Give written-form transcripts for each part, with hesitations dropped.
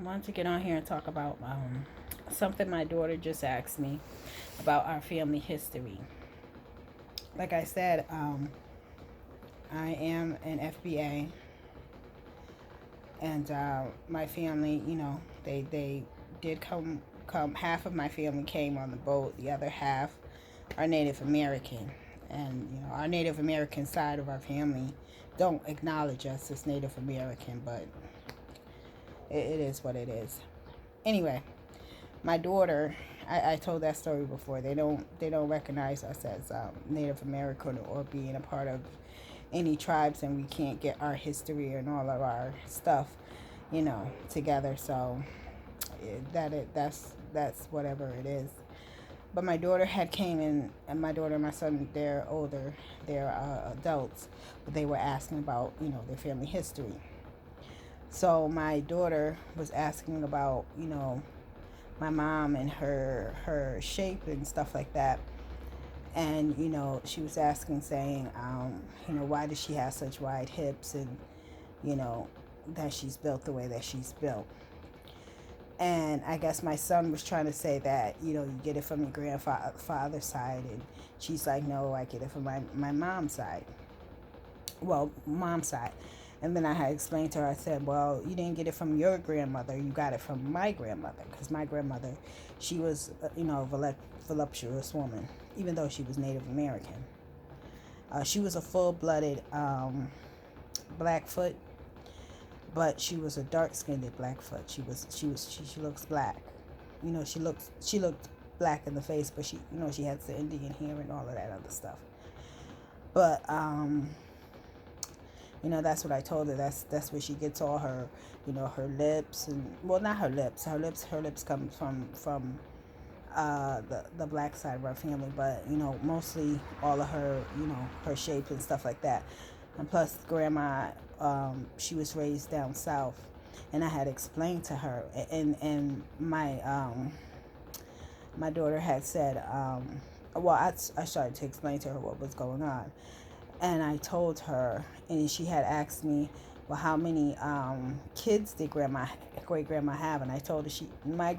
I wanted to get on here and talk about something my daughter just asked me about our family history. Like I said, I am an FBA, and my family, they did come. Half of my family came on the boat. The other half are Native American, and our Native American side of our family don't acknowledge us as Native American, but it is what it is. Anyway, my daughter, I told that story before. They don't recognize us as Native American or being a part of any tribes, and we can't get our history and all of our stuff, together. So that's whatever it is. But my daughter had came in, and my daughter and my son, they're older, they're adults, but they were asking about their family history. So my daughter was asking about my mom and her shape and stuff like that. And she was asking, saying, why does she have such wide hips, and you know that she's built the way that she's built. And I guess my son was trying to say that you get it from your grandfather's side, and she's like, no, I get it from my mom's side. Well, mom's side. And then I had explained to her, I said, well, you didn't get it from your grandmother, you got it from my grandmother. Because my grandmother, she was, a voluptuous woman, even though she was Native American. She was a full-blooded Blackfoot, but she was a dark-skinned Blackfoot. She looks black. She looked black in the face, but she has the Indian hair and all of that other stuff. But that's what I told her. That's where she gets all her, her lips, and well, not her lips. Her lips come from the black side of our family, but mostly all of her, her shape and stuff like that. And plus, grandma, she was raised down south, and I had explained to her, and my daughter had said, well, I started to explain to her what was going on. And I told her, and she had asked me, well, how many kids did great grandma have? And I told her my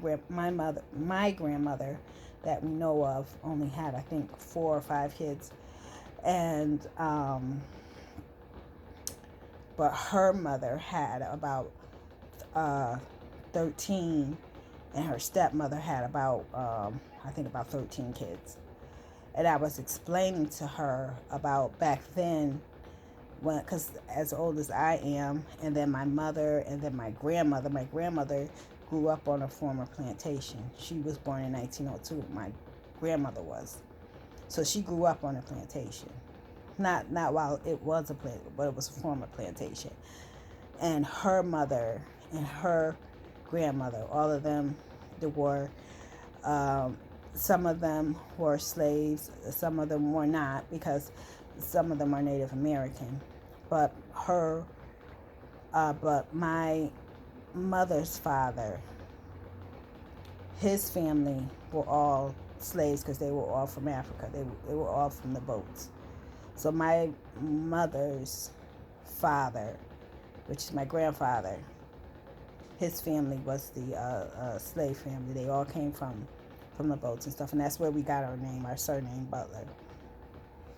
grandmother that we know of only had, I think, 4 or 5 kids. And but her mother had about 13, and her stepmother had about I think about 13 kids. And I was explaining to her about back then, because as old as I am, and then my mother, and then my grandmother grew up on a former plantation. She was born in 1902. My grandmother was. So she grew up on a plantation. Not while it was a plant, but it was a former plantation. And her mother and her grandmother, all of them, they were, some of them were slaves, some of them were not, because some of them are Native American. But but my mother's father, his family were all slaves, because they were all from Africa. They were all from the boats. So my mother's father, which is my grandfather, his family was the slave family. They all came from the boats and stuff, and that's where we got our name, our surname Butler,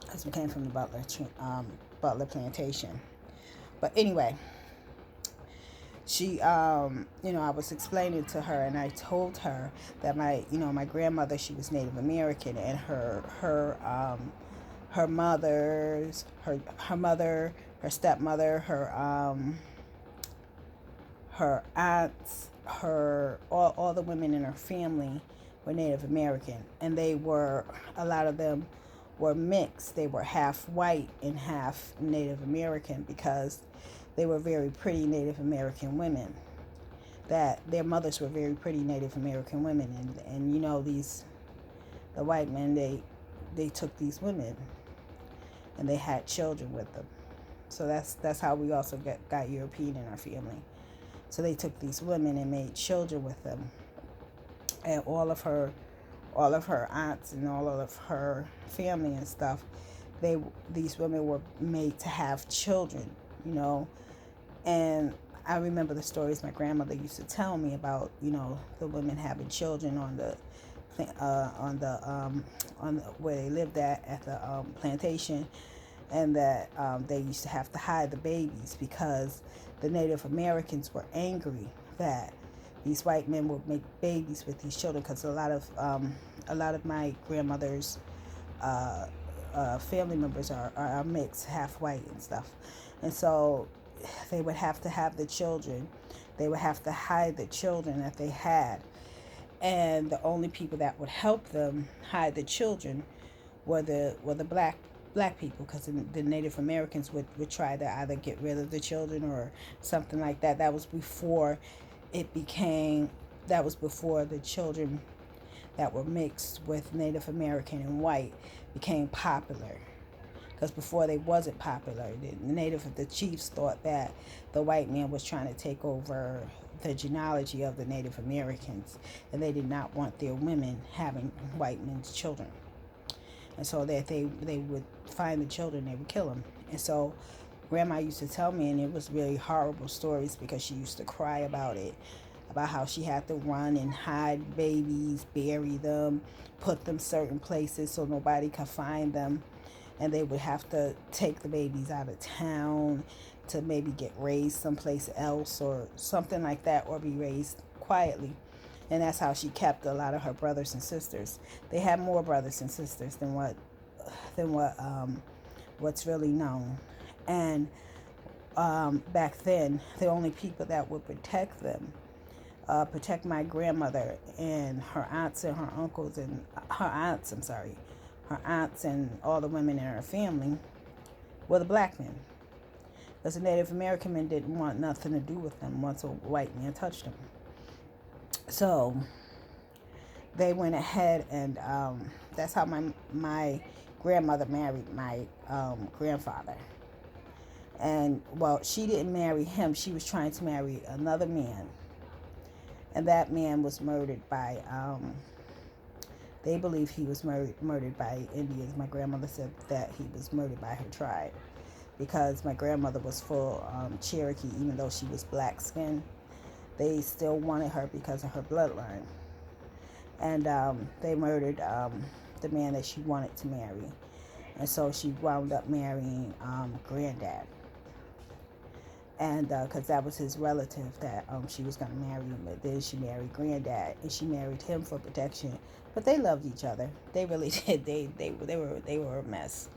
because we came from the Butler plantation. But anyway, she, I was explaining to her, and I told her that my grandmother, she was Native American, and her mother, her stepmother, her aunts, all the women in her family were Native American, and a lot of them were mixed. They were half white and half Native American, because they were very pretty Native American women. That their mothers were very pretty Native American women, and the white men, they took these women, and they had children with them. So that's how we also got European in our family. So they took these women and made children with them, and all of her aunts and all of her family and stuff, these women were made to have children, and I remember the stories my grandmother used to tell me about, the women having children on the where they lived at the plantation, and that they used to have to hide the babies because the Native Americans were angry that these white men would make babies with these children, because a lot of my grandmother's family members are mixed, half white and stuff, and so they would have the children. They would have to hide the children that they had, and the only people that would help them hide the children were the black people, because the Native Americans would try to either get rid of the children or something like that. That was before the children that were mixed with Native American and white became popular. Because before they wasn't popular, the chiefs thought that the white man was trying to take over the genealogy of the Native Americans, and they did not want their women having white men's children. And so that they would find the children, they would kill them. And so grandma used to tell me, and it was really horrible stories, because she used to cry about it, about how she had to run and hide babies, bury them, put them certain places so nobody could find them, and they would have to take the babies out of town to maybe get raised someplace else or something like that, or be raised quietly. And that's how she kept a lot of her brothers and sisters. They had more brothers and sisters than what's really known. And back then, the only people that would protect them, protect my grandmother and her aunts and her uncles and her aunts and all the women in her family, were the black men. Because the Native American men didn't want nothing to do with them once a white man touched them. So they went ahead, and that's how my grandmother married my grandfather. And, well, she didn't marry him. She was trying to marry another man. And that man was murdered by, they believe he was murdered by Indians. My grandmother said that he was murdered by her tribe, because my grandmother was full Cherokee, even though she was black skinned. They still wanted her because of her bloodline. And they murdered the man that she wanted to marry. And so she wound up marrying Granddad. And because that was his relative that she was going to marry. But then she married Granddad, and she married him for protection. But they loved each other. They really did. They were a mess.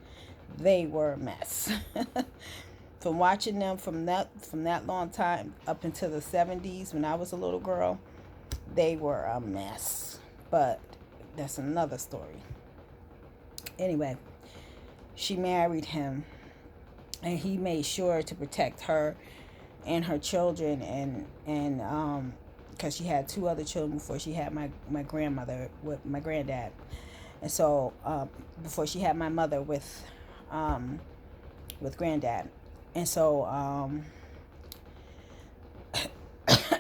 They were a mess. From watching them from that long time up until the 70s, when I was a little girl, they were a mess. But that's another story. Anyway, she married him, and he made sure to protect her and her children, and because she had 2 other children before she had my grandmother with my granddad, and so before she had my mother with granddad. And so,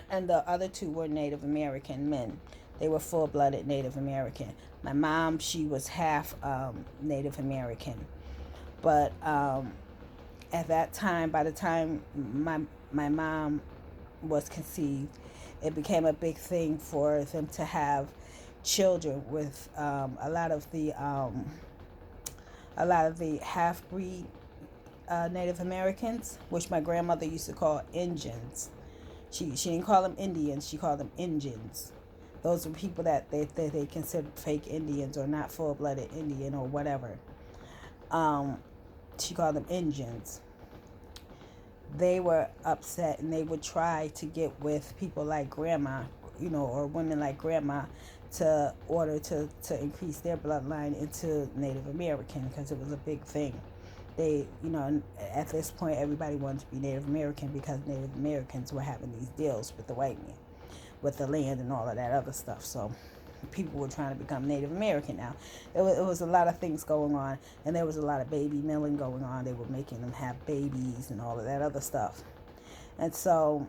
and the other 2 were Native American men. They were full-blooded Native American. My mom, she was half Native American. But at that time, by the time my mom was conceived, it became a big thing for them to have children with a lot of the half-breed Native Americans, which my grandmother used to call Injuns. She didn't call them Indians, she called them Injuns. Those were people that they considered fake Indians or not full-blooded Indian or whatever. She called them Injuns. They were upset, and they would try to get with people like grandma, or women like grandma, to order to increase their bloodline into Native American, because it was a big thing. They, at this point, everybody wanted to be Native American, because Native Americans were having these deals with the white men, with the land and all of that other stuff. So people were trying to become Native American now. It was a lot of things going on, and there was a lot of baby milling going on. They were making them have babies and all of that other stuff. And so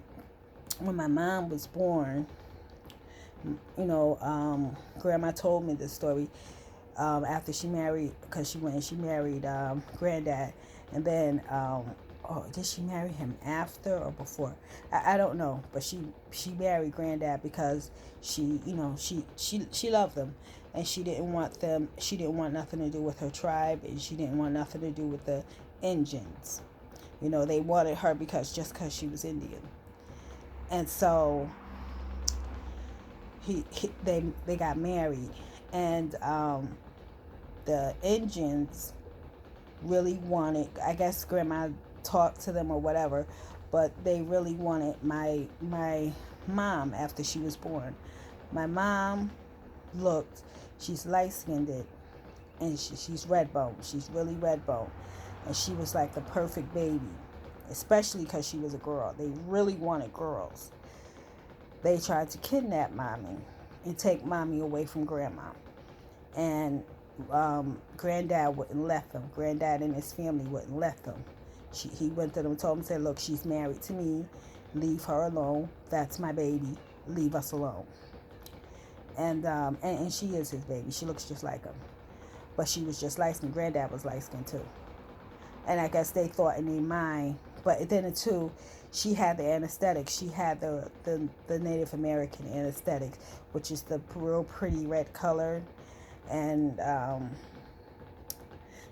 when my mom was born, grandma told me this story. After she married, because she went and she married granddad, and then Oh, did she marry him after or before? I don't know, but she married granddad because she loved them, and she didn't want them. She didn't want nothing to do with her tribe, and she didn't want nothing to do with the Indians. They wanted her because she was Indian, and so they got married, and the Indians really wanted. I guess grandma talked to them or whatever, but they really wanted my mom after she was born. My mom looked. She's light skinned, and she's red bone. She's really red bone, and she was like the perfect baby, especially because she was a girl. They really wanted girls. They tried to kidnap mommy and take mommy away from grandma, and granddad wouldn't let them. Granddad and his family wouldn't let them. He went to them and told them, said, look, she's married to me. Leave her alone. That's my baby. Leave us alone. And she is his baby. She looks just like him. But she was just light skinned. Granddad was light skinned too. And I guess they thought in their mind, but then too, she had the anesthetic. She had the Native American anesthetic, which is the real pretty red color. And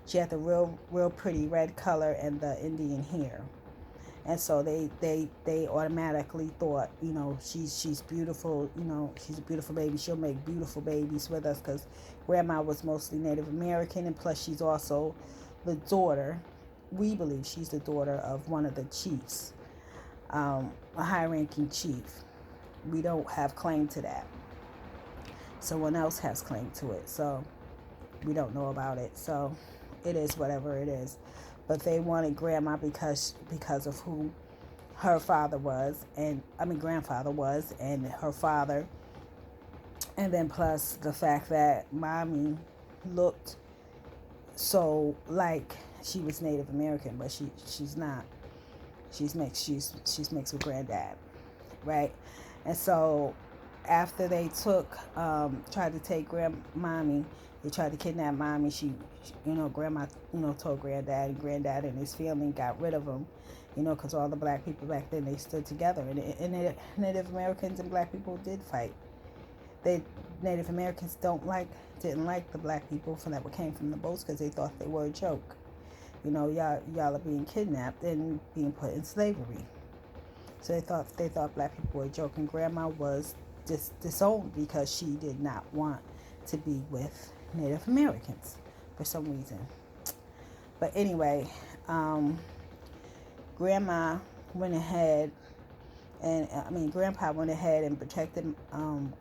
she had the real pretty red color and the Indian hair. And so they automatically thought, she's beautiful, she's a beautiful baby. She'll make beautiful babies with us because grandma was mostly Native American, and plus she's also the daughter. We believe she's the daughter of one of the chiefs, a high-ranking chief. We don't have claim to that. Someone else has claim to it, so we don't know about it. So it is whatever it is. But they wanted grandma because of who her father was, grandfather was, and her father. And then plus the fact that mommy looked so like she was Native American, but she's not. She's mixed with granddad, right? And so after they tried to take grandmommy, they tried to kidnap mommy. Grandma, told granddad, and granddad and his family got rid of them, because all the black people back then, they stood together. And Native Americans and black people did fight. Native Americans didn't like the black people that came from the boats because they thought they were a joke. Y'all are being kidnapped and being put in slavery. So they thought black people were a joke, and grandma was disowned because she did not want to be with Native Americans for some reason. But anyway, grandpa went ahead and protected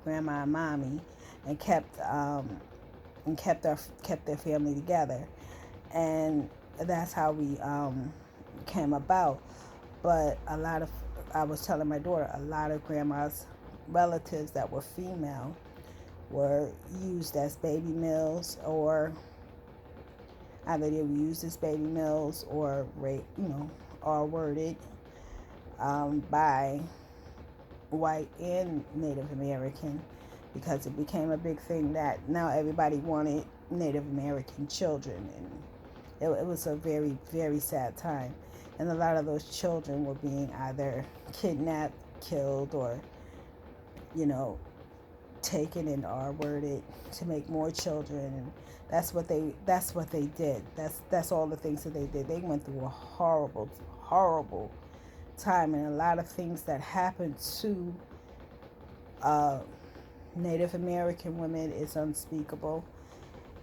grandma and mommy, and kept their family together, and that's how we came about. But I was telling my daughter, a lot of grandma's relatives that were female were used as baby mills, or either they were used as baby mills or raped, or worded by white and Native American, because it became a big thing that now everybody wanted Native American children, and it was a very, very sad time. And a lot of those children were being either kidnapped, killed, or taken and R-worded to make more children. And that's what they did. That's all the things that they did. They went through a horrible, horrible time, and a lot of things that happened to Native American women is unspeakable.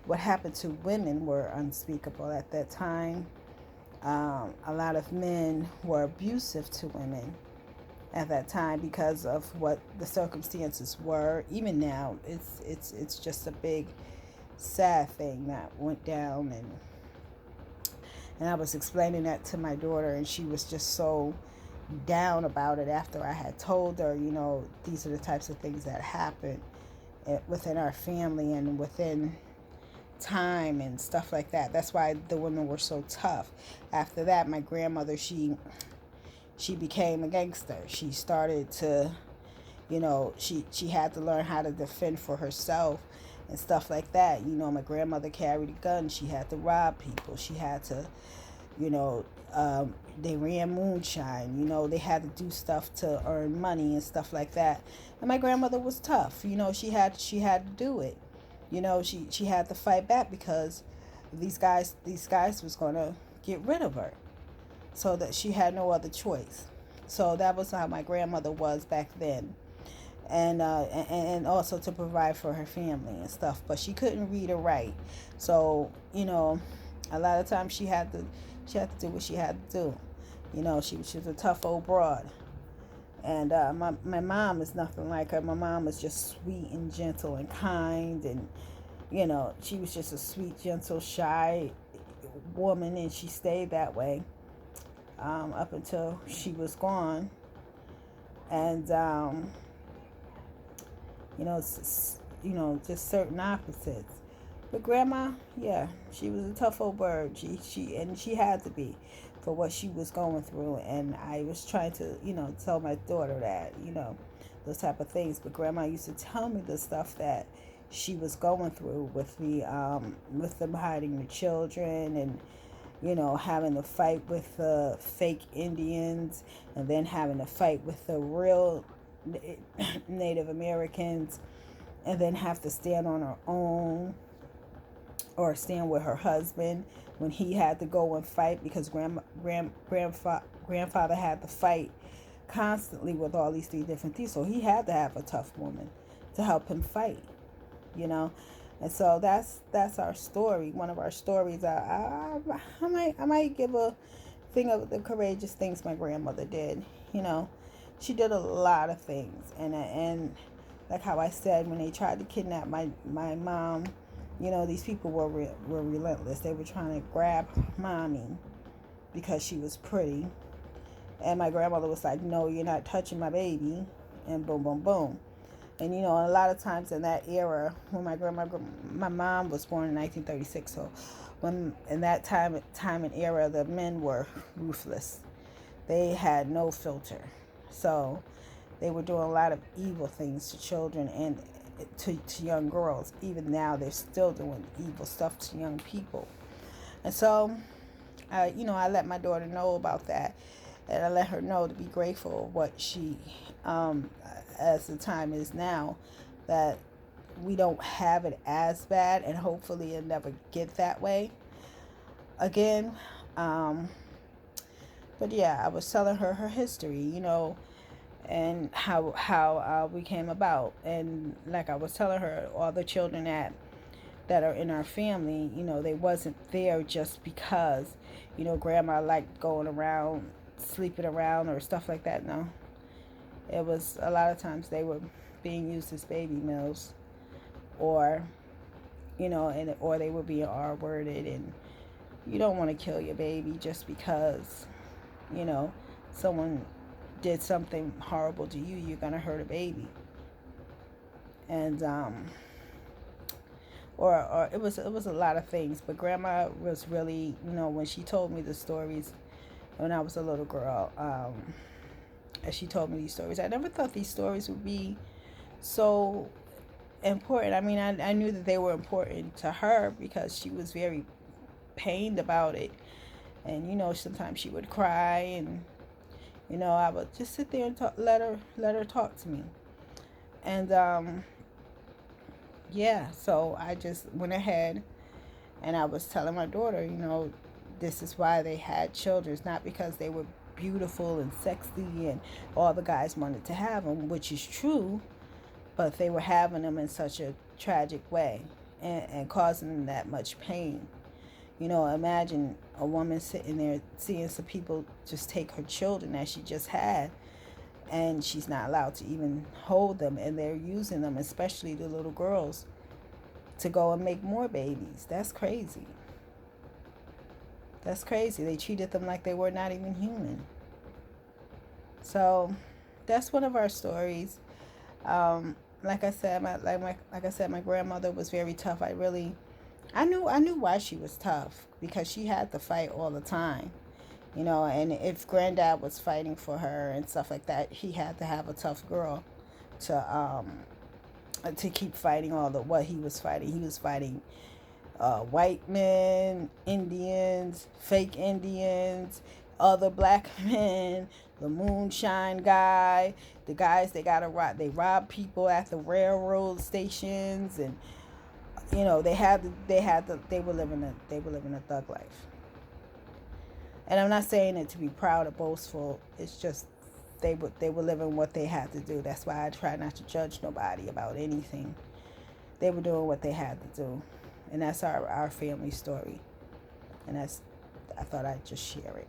What happened to women were unspeakable at that time. A lot of men were abusive to women at that time because of what the circumstances were. Even now, it's just a big sad thing that went down, and I was explaining that to my daughter, and she was just so down about it after I had told her, these are the types of things that happen within our family and within time and stuff like that. That's why the women were so tough. After that, my grandmother, she became a gangster. She started to, she had to learn how to defend for herself and stuff like that. My grandmother carried a gun. She had to rob people. She had to, they ran moonshine. They had to do stuff to earn money and stuff like that. And my grandmother was tough. She had to do it. She had to fight back because these guys was gonna get rid of her. So that she had no other choice. So that was how my grandmother was back then. And also to provide for her family and stuff. But she couldn't read or write. So, a lot of times she had to do what she had to do. She was a tough old broad. And my mom is nothing like her. My mom is just sweet and gentle and kind. And, she was just a sweet, gentle, shy woman. And she stayed that way up until she was gone. And, just certain opposites. But grandma, yeah, she was a tough old bird. She had to be for what she was going through. And I was trying to, tell my daughter that, those type of things. But grandma used to tell me the stuff that she was going through with them hiding the children and, having to fight with the fake Indians and then having to fight with the real Native Americans and then have to stand on her own or stand with her husband when he had to go and fight because grandfather had to fight constantly with all these three different things. So he had to have a tough woman to help him fight, And so that's our story. One of our stories. I might give a thing of the courageous things my grandmother did. She did a lot of things, and like how I said, when they tried to kidnap my mom, these people were relentless. They were trying to grab mommy because she was pretty, and my grandmother was like, "No, you're not touching my baby," and boom, boom, boom. And a lot of times in that era, when my mom was born in 1936, so when in that time and era, the men were ruthless. They had no filter, so they were doing a lot of evil things to children and to young girls. Even now, they're still doing evil stuff to young people. And so, I let my daughter know about that, and I let her know to be grateful of what she, as the time is now, that we don't have it as bad, and hopefully it'll never get that way again. But yeah, I was telling her history, and how we came about, and like I was telling her, all the children that are in our family, they wasn't there just because, grandma liked going around, sleeping around or stuff like that. No, it was a lot of times they were being used as baby mills, or, or they were being R-worded, and you don't want to kill your baby just because, someone did something horrible to you. You're gonna hurt a baby. And or it was a lot of things. But grandma was really, when she told me the stories when I was a little girl, as she told me these stories, I never thought these stories would be so important. I mean, I knew that they were important to her because she was very pained about it. And sometimes she would cry, and I would just sit there and let her talk to me. And yeah, so I just went ahead and I was telling my daughter, this is why they had children. It's not because they were beautiful and sexy and all the guys wanted to have them, which is true, but they were having them in such a tragic way and causing them that much pain. Imagine a woman sitting there seeing some people just take her children that she just had, and she's not allowed to even hold them, and they're using them, especially the little girls, to go and make more babies. That's crazy. That's crazy. They treated them like they were not even human. So that's one of our stories. Like I said, my grandmother was very tough. I knew why she was tough, because she had to fight all the time, and if granddad was fighting for her and stuff like that, he had to have a tough girl to keep fighting what he was fighting. He was fighting white men, Indians, fake Indians. other black men, the moonshine guy, the guys they rob people at the railroad stations, and they were living a thug life. And I'm not saying it to be proud or boastful. It's just they were living what they had to do. That's why I try not to judge nobody about anything. They were doing what they had to do, and that's our family story. And I thought I'd just share it.